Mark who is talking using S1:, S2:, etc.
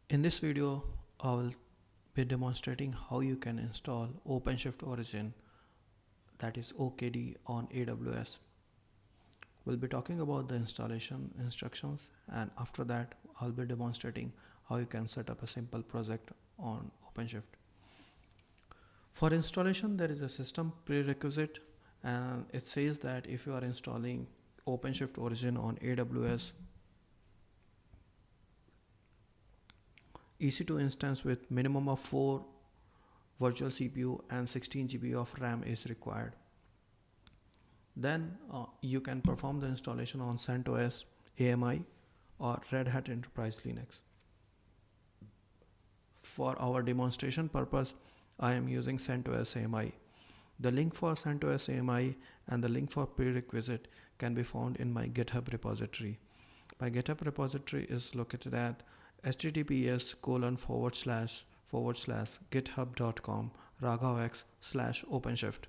S1: In this video, I will be demonstrating how you can install OpenShift Origin, that is OKD, on AWS. We'll be talking about the installation instructions, and after that I'll be demonstrating how you can set up a simple project on OpenShift. For installation, there is a system prerequisite, and it says that if you are installing OpenShift Origin on AWS, EC2 instance with minimum of 4 virtual CPU and 16 GB of RAM is required. Then you can perform the installation on CentOS, AMI, or Red Hat Enterprise Linux. For our demonstration purpose, I am using CentOS AMI. The link for CentOS AMI and the link for prerequisite can be found in my GitHub repository. My GitHub repository is located at https://github.com/raghavx/OpenShift.